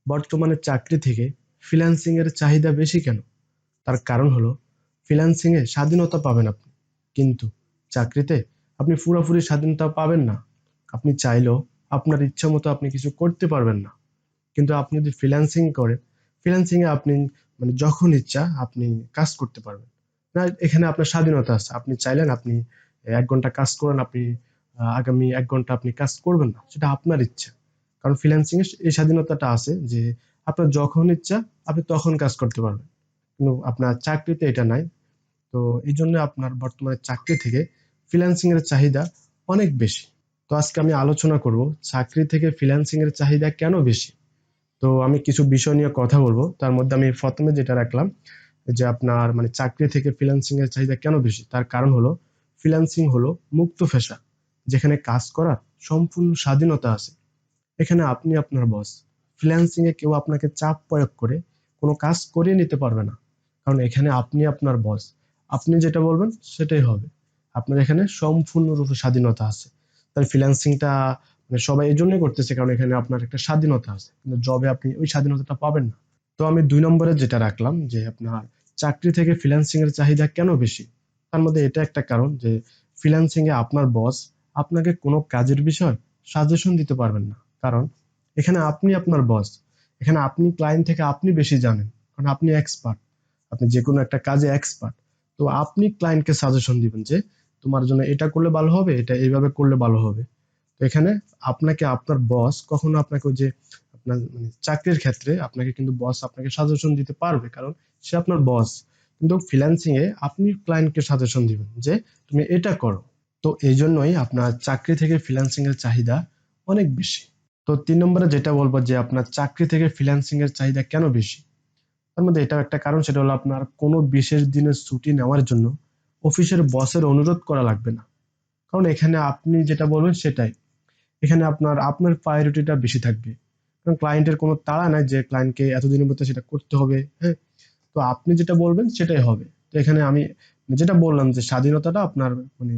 বর্তমানে চাকরি থেকে ফ্রিল্যান্সিং এর চাহিদা বেশি কেন? তার কারণ হলো ফ্রিল্যান্সিং এ স্বাধীনতা পাবেন আপনি, কিন্তু চাকরিতে আপনি পুরোপুরি স্বাধীনতা পাবেন না। আপনি চাইলেও আপনার ইচ্ছা মতো আপনি কিছু করতে পারবেন না। কিন্তু আপনি যদি ফ্রিল্যান্সিং করেন, ফ্রিল্যান্সিং এ আপনি যখন ইচ্ছা আপনি কাজ করতে পারবেন। না, এখানে আপনার স্বাধীনতা আছে। আপনি চাইলেন আপনি 1 ঘন্টা কাজ করেন, আপনি আগামী 1 ঘন্টা আপনি কাজ করবেন না, সেটা আপনার ইচ্ছা। কারণ ফ্রিল্যান্সিং এ এই স্বাধীনতাটা আছে যে আপনার যখন ইচ্ছা আপনি তখন কাজ করতে পারবেন, কিন্তু আপনার চাকরিতে এটা নাই। তো এই জন্য আপনার বর্তমানে চাকরি থেকে ফ্রিল্যান্সিং এর চাহিদা অনেক বেশি। তো আজকে আমি আলোচনা করব চাকরি থেকে ফ্রিল্যান্সিং এর চাহিদা কেন বেশি। তো আমি কিছু বিষয় নিয়ে কথা বলবো। তার মধ্যে আমি প্রথমে যেটা রাখলাম যে আপনার চাকরি থেকে ফ্রিল্যান্সিং এর চাহিদা কেন বেশি, তার কারণ হলো ফ্রিল্যান্সিং হলো মুক্ত পেশা, যেখানে কাজ করার সম্পূর্ণ স্বাধীনতা আছে। এখানে আপনি আপনার বস। ফ্রিল্যান্সিং এ কেউ আপনাকে চাপ প্রয়োগ করে কোনো কাজ করিয়ে নিতে পারবে না, কারণ এখানে আপনি আপনার বস। আপনি যেটা বলবেন সেটাই হবে। আপনার এখানে সম্পূর্ণরূপে স্বাধীনতা আছে। তাই ফ্রিল্যান্সিংটা সবাই এই জন্যই করতেছে, কারণ এখানে আপনার একটা স্বাধীনতা আছে, কিন্তু জবে আপনি ওই স্বাধীনতাটা পাবেন না। তো আমি 2 নম্বরে যেটা রাখলাম যে আপনার চাকরি থেকে ফ্রিল্যান্সিং এর চাহিদা কেন বেশি। তার মধ্যে এটা একটা কারণ যে ফ্রিল্যান্সিং এ আপনার বস আপনাকে কোনো কাজের বিষয় সাজেশন দিতে পারবেন না, কারণ এখানে আপনি আপনার বস। এখানে আপনি ক্লায়েন্ট থেকে আপনি বেশি জানেন, কারণ আপনি এক্সপার্ট। আপনি যে কোনো একটা কাজে এক্সপার্ট। তো আপনি ক্লায়েন্টকে সাজেশন দিবেন যে তোমার জন্য এটা করলে ভালো হবে, এটা এইভাবে করলে ভালো হবে। তো এখানে আপনাকে আপনার বস কখনো আপনাকে ওই যে আপনার চাকরির ক্ষেত্রে আপনাকে কিন্তু বস আপনাকে সাজেশন দিতে পারবে, কারণ সে আপনার বস। কিন্তু ফ্রিল্যান্সিং এ আপনি ক্লায়েন্টকে সাজেশন দিবেন যে তুমি এটা করো। তো এই জন্যই আপনার চাকরি থেকে ফ্রিল্যান্সিং এর চাহিদা অনেক বেশি। তো 3 নম্বরে যেটা বলবো যে আপনার চাকরি থেকে ফ্রিল্যান্সিং এর চাহিদা কেন বেশি, তার মধ্যে এটাও একটা কারণ। সেটা হলো আপনার কোনো বিশেষ দিনের ছুটি নেওয়ার জন্য অফিসের বসের অনুরোধ করা লাগবে না, কারণ এখানে আপনি যেটা বলবেন সেটাই। এখানে আপনার আপনার প্রায়োরিটিটা বেশি থাকবে, কারণ ক্লায়েন্টের কোনো তাড়া নাই যে ক্লায়েন্টকে এতদিনের মধ্যে সেটা করতে হবে। হ্যাঁ, তো আপনি যেটা বলবেন সেটাই হবে। তো এখানে আমি যেটা বললাম যে স্বাধীনতাটা আপনার মানে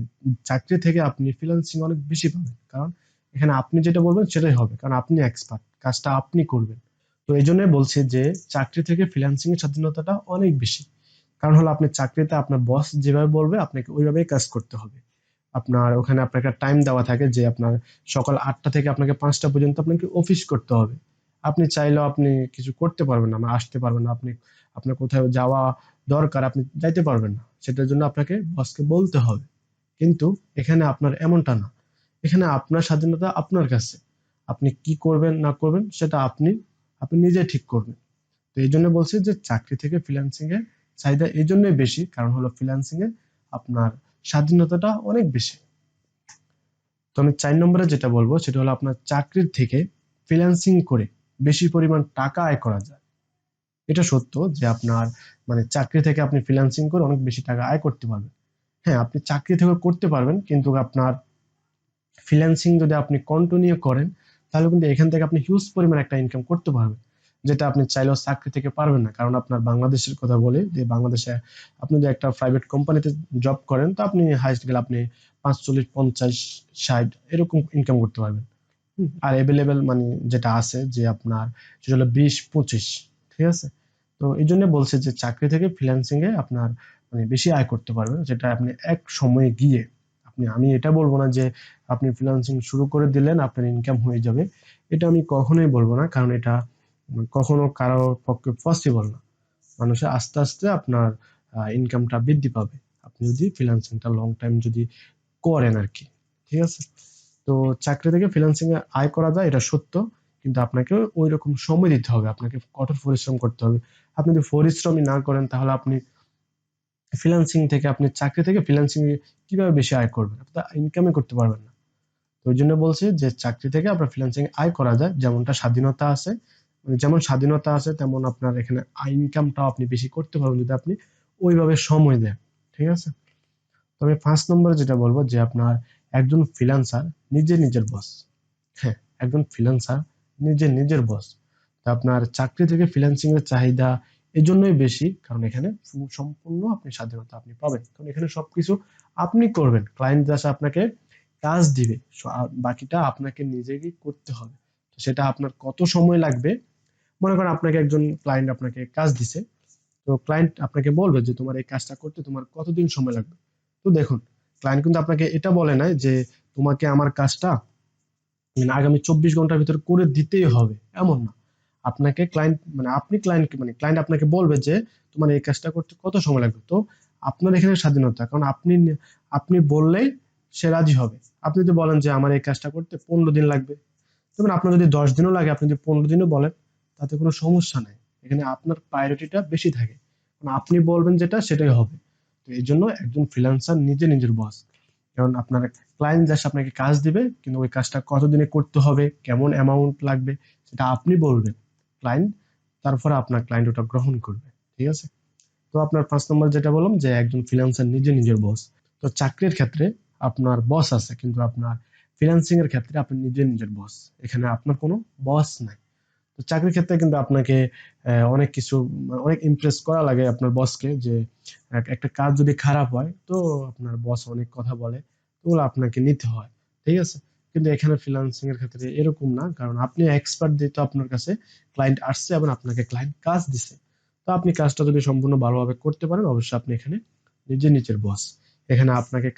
চাকরি থেকে আপনি ফ্রিল্যান্সিং অনেক বেশি পাবেন, কারণ এখানে আপনি যেটা বলবেন সেটাই হবে, কারণ আপনি এক্সপার্ট, কাজটা আপনি করবেন। তো এই জন্যই বলছি যে চাকরি থেকে ফ্রিল্যান্সিং এর স্বাধীনতাটা অনেক বেশি। কারণ হলো আপনি চাকরিতে আপনার বস যেভাবে বলবে আপনাকে ওইভাবেই কাজ করতে হবে। আপনার ওখানে আপনার একটা টাইম দেওয়া থাকে যে আপনার সকাল 8টা থেকে আপনাকে 5টা পর্যন্ত আপনাকে অফিস করতে হবে। আপনি চাইলেও আপনি কিছু করতে পারবেন না, আসতে পারবেন না। আপনি আপনার কোথাও যাওয়া দরকার, আপনি যাইতে পারবেন না, সেটার জন্য আপনাকে বসকে বলতে হবে। কিন্তু এখানে আপনার এমনটা না। এখানে আপনার স্বাধীনতা আপনার কাছে। আপনি কি করবেন না করবেন সেটা আপনি আপনি নিজে ঠিক করবেন। তো এই জন্য বলছি যে চাকরি থেকে ফ্রিল্যান্সিং এর চাহিদা এই জন্যই বেশি, কারণ হলো ফ্রিল্যান্সিং এ আপনার স্বাধীনতাটা অনেক বেশি। তো আমি 4 নম্বরে যেটা বলবো সেটা হলো আপনার চাকরির থেকে ফ্রিল্যান্সিং করে বেশি পরিমাণ টাকা আয় করা যায়। এটা সত্য যে আপনার চাকরি থেকে আপনি ফ্রিল্যান্সিং করে অনেক বেশি টাকা আয় করতে পারবেন। হ্যাঁ, আপনি চাকরি থেকে করতে পারবেন, কিন্তু আপনার ফ্রিল্যান্সিং যদি আপনি কন্টিনিউ করেন তাহলে কিন্তু এখান থেকে আপনি হিউজ পরিমাণ একটা ইনকাম করতে পারবেন, যেটা আপনি চাইলেও চাকরি থেকে পারবেন না। কারণ আপনার বাংলাদেশের কথা বলে যে বাংলাদেশে আপনি যদি একটা প্রাইভেট কোম্পানিতে জব করেন তো আপনি হাইস্ট গেলে আপনি 45, 50, 60 এরকম ইনকাম করতে পারবেন। আর এভেলেবেল যেটা আছে যে আপনার সেটা হলো 20, 25। ঠিক আছে। তো এই জন্য বলছে যে চাকরি থেকে ফ্রিল্যান্সিং এ আপনার বেশি আয় করতে পারবেন, যেটা আপনি এক সময়ে গিয়ে আমি এটা বলবো না যে আপনি ফ্রিল্যান্সিং শুরু করে দিলেন আপনার ইনকাম হয়ে যাবে। এটা আমি কখনোই বলবো না, কারণ এটা কখনো কারো পক্ষে পসিবল না। মানুষের আস্তে আস্তে আপনার ইনকামটা বৃদ্ধি পাবে আপনি যদি ফ্রিল্যান্সিংটা লং টাইম যদি করেন আর কি। ঠিক আছে। তো চাকরি থেকে ফ্রিল্যান্সিং এ আয় করা যায়, এটা সত্য। কিন্তু আপনাকে ওই রকম সময় দিতে হবে, আপনাকে কঠোর পরিশ্রম করতে হবে। আপনি যদি পরিশ্রমই না করেন তাহলে আপনি ফ্রিল্যান্সিং থেকে আপনি চাকরি থেকে ফ্রিল্যান্সিং এ কিভাবে বেশি আয় করবেন? আপনি তো ইনকামই করতে পারবেন না। তো ওই জন্য বলছি যে চাকরি থেকে আপনার ফ্রিল্যান্সিং আয় করা যায়, যেমনটা স্বাধীনতা আছে। যেমন স্বাধীনতা আছে তেমন আপনার এখানে ইনকামটাও আপনি বেশি করতে পারবেন যদি আপনি ওইভাবে সময় দেন। ঠিক আছে। তবে 5 নম্বরে যেটা বলবো যে আপনার একজন ফ্রিল্যান্সার নিজে নিজের বস। হ্যাঁ, একজন ফ্রিল্যান্সার নিজে নিজের বস। তা আপনার চাকরি থেকে ফ্রিল্যান্সিং এর চাহিদা এজন্যই বেশি, কারণ এখানে সম্পূর্ণ আপনি স্বাধীনতা আপনি পাবেন, কারণ এখানে সবকিছু আপনি করবেন। ক্লায়েন্ট জাস্ট আপনাকে কাজ দিবে, আর বাকিটা আপনাকে নিজেকেই করতে হবে। তো সেটা আপনার কত সময় লাগবে মনে করেন আপনাকে একজন ক্লায়েন্ট আপনাকে কাজ দিছে, তো ক্লায়েন্ট আপনাকে বলবে যে তোমার এই কাজটা করতে তোমার কতদিন সময় লাগবে। তো দেখুন, ক্লায়েন্ট কিন্তু আপনাকে এটা বলে নাই যে তোমাকে আমার কাজটা আগামী 24 ঘন্টার ভিতরে করে দিতেই হবে, এমন না। আপনাকে ক্লায়েন্ট মানে আপনি ক্লায়েন্ট মানে ক্লায়েন্ট আপনাকে বলবে যে তোমার এই কাজটা করতে কত সময় লাগবে। তো আপনার এখানে স্বাধীনতা, কারণ আপনি বললেই সে রাজি হবে। আপনি যদি বলেন যে আমার এই কাজটা করতে 15 দিন লাগবে, তবে আপনার যদি 10 দিনও লাগে, আপনি যদি 15 দিনও বলেন, তাতে কোনো সমস্যা নাই। এখানে আপনার প্রায়োরিটিটা বেশি থাকে, কারণ আপনি বলবেন যেটা সেটাই হবে। তো এই জন্য একজন ফ্রিল্যান্সার নিজের বস। কারণ আপনার ক্লায়েন্ট জাস্ট আপনাকে কাজ দিবে, কিন্তু ওই কাজটা কতদিনে করতে হবে, কেমন অ্যামাউন্ট লাগবে, সেটা আপনি বলবেন ক্লায়েন্ট, তারপরে আপনার ক্লায়েন্ট ওটা গ্রহণ করবে। ঠিক আছে? তো আপনার 5 নম্বর যেটা বললাম যে একজন ফ্রিল্যান্সার নিজের বস। তো চাকরির ক্ষেত্রে আপনার বস আছে, কিন্তু আপনার ফ্রিল্যান্সিং এর ক্ষেত্রে আপনি নিজের বস। এখানে আপনার কোনো বস নাই। তো চাকরির ক্ষেত্রে কিন্তু আপনাকে অনেক কিছু অনেক ইমপ্রেস করা লাগে আপনার বসকে, যে একটা কাজ যদি খারাপ হয় তো আপনার বস অনেক কথা বলে, তো ওগুলো আপনাকে নিতে হয়। ঠিক আছে? কিন্তু এখানে ফ্রিল্যান্সিং এর ক্ষেত্রে এরকম না, কারণ আপনি এক্সপার্ট, যেহেতু আপনার কাছে ক্লায়েন্ট আসছে এবং আপনাকে ক্লায়েন্ট কাজ দিছে, তো আপনি কাজটা যদি সম্পূর্ণ ভালোভাবে করতে পারেন, অবশ্যই আপনি এখানে নিজের বস। এখানে আপনাকে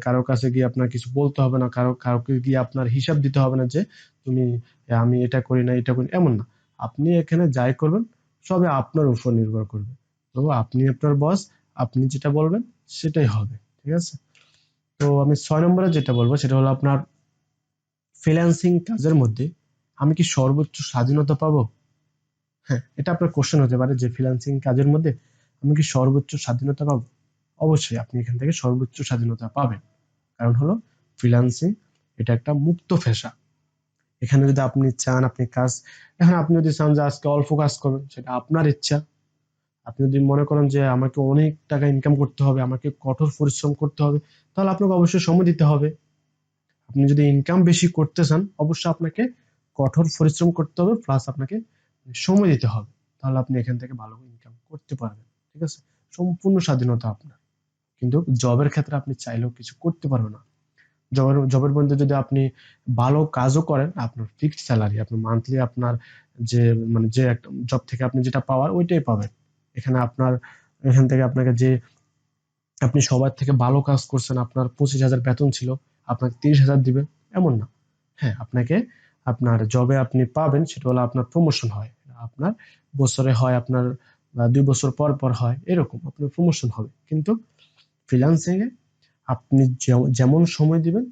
কারো কাছে গিয়ে আপনার কিছু বলতে হবে না, কাউকে গিয়ে আপনার হিসাব দিতে হবে না যে তুমি আমি এটা করি না, এটা করি না, এমন না। আপনি এখানে যাই করবেন সবে আপনার উপর নির্ভর করবে। তো আপনি আপনার বস, আপনি যেটা বলবেন সেটাই হবে। ঠিক আছে? তো আমি 6 নম্বরে যেটা বলবো সেটা হলো আপনার ফ্রিল্যান্সিং কাজের মধ্যে আমি কি সর্বোচ্চ স্বাধীনতা পাবো? হ্যাঁ, এটা আপনার কোশ্চেন হতে পারে যে ফ্রিল্যান্সিং কাজের মধ্যে আমি কি সর্বোচ্চ স্বাধীনতা পাবো? অবশ্যই আপনি এখান থেকে সর্বোচ্চ স্বাধীনতা পাবেন। কারণ হলো ফ্রিল্যান্সিং এটা একটা মুক্ত পেশা। এখানে যদি আপনি চান আপনি কাজ, এখন আপনি যদি চান যে আজকে অল্প কাজ করবেন, সেটা আপনার ইচ্ছা। আপনি যদি মনে করেন যে আমাকে অনেক টাকা ইনকাম করতে হবে, আমাকে কঠোর পরিশ্রম করতে হবে, তাহলে আপনাকে অবশ্যই সময় দিতে হবে। আপনি যদি ইনকাম বেশি করতে চান, অবশ্যই আপনাকে কঠোর পরিশ্রম করতে হবে, প্লাস আপনাকে সময় দিতে হবে। তাহলে আপনি এখান থেকে ভালো ইনকাম করতে পারবেন। ঠিক আছে? সম্পূর্ণ স্বাধীনতা আপনার। কিন্তু জবের ক্ষেত্রে আপনি চাইলেও কিছু করতে পারবেন না। জবের মধ্যে যদি আপনি ভালো কাজও করেন, আপনার ফিক্সড স্যালারি, আপনার মান্থলি আপনার যে যে একটা জব থেকে আপনি যেটা পাওয়ার ওইটাই পাবেন। এখানে আপনার এখান থেকে আপনাকে যে আপনি সবার থেকে ভালো কাজ করছেন, আপনার 25,000 বেতন ছিল, আপনাকে 30,000 দিবেন, এমন না। হ্যাঁ, আপনাকে আপনার জবে আপনি পাবেন সেটা হলো আপনার প্রমোশন হয়। আপনার বছরে হয়, আপনার 2 বছর পর হয়, এরকম আপনার প্রমোশন হবে। কিন্তু ফ্রিল্যান্সিং এ আপনি যেমন সময় দিবেন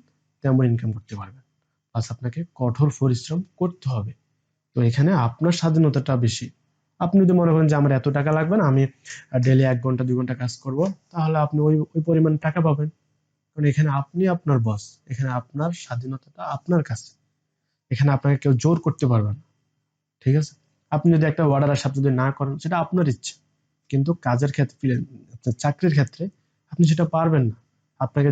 তেমন ইনকাম করতে পারবেন। প্লাস আপনাকে কঠোর পরিশ্রম করতে হবে। তো এখানে আপনার স্বাধীনতাটা বেশি। আপনি যদি মনে করেন যে আমার এত টাকা লাগবে না, আমি ডেইলি 1 ঘন্টা 2 ঘন্টা কাজ করব, তাহলে আপনি ওই পরিমাণ টাকা পাবেন। কারণ এখানে আপনি আপনার বস, এখানে আপনার স্বাধীনতাটা আপনার কাছে। এখানে আপনাকে কেউ জোর করতে পারবে না। ঠিক আছে? আপনি যদি একটা অর্ডার আসে, আপনি যদি না করেন, সেটা আপনার ইচ্ছে। কিন্তু কাজের ক্ষেত্রে, আপনার চাকরির ক্ষেত্রে আপনি সেটা পারবেন না। আপনাকে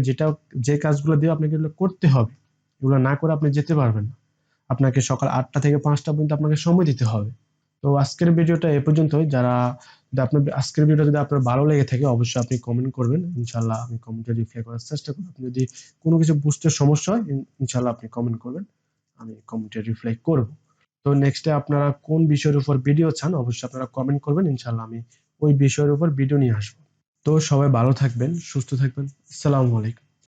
যে কাজগুলো দিয়ে আপনাকে এগুলো করতে হবে, এগুলো না করে আপনি যেতে পারবেন না। আপনাকে সকাল 8টা থেকে 5টা পর্যন্ত আপনাকে সময় দিতে হবে। তো আজকের ভিডিওটা এ পর্যন্তই। যদি আপনার আজকের ভিডিও যদি আপনার ভালো লেগে থাকে, অবশ্যই আপনি কমেন্ট করবেন, ইনশাল্লাহ আমি কমেন্টে রিপ্লাই করার চেষ্টা করব। আপনি যদি কোনো কিছু বুঝতে সমস্যা হয়, ইনশাল্লাহ আপনি কমেন্ট করবেন, আমি কমেন্টে রিপ্লাই করব। তো নেক্সটে আপনারা কোন বিষয়ের উপর ভিডিও চান, অবশ্যই আপনারা কমেন্ট করবেন, ইনশাল্লাহ আমি ওই বিষয়ের উপর ভিডিও নিয়ে আসবো। তো সবাই ভালো থাকবেন, সুস্থ থাকবেন। আসসালামু আলাইকুম।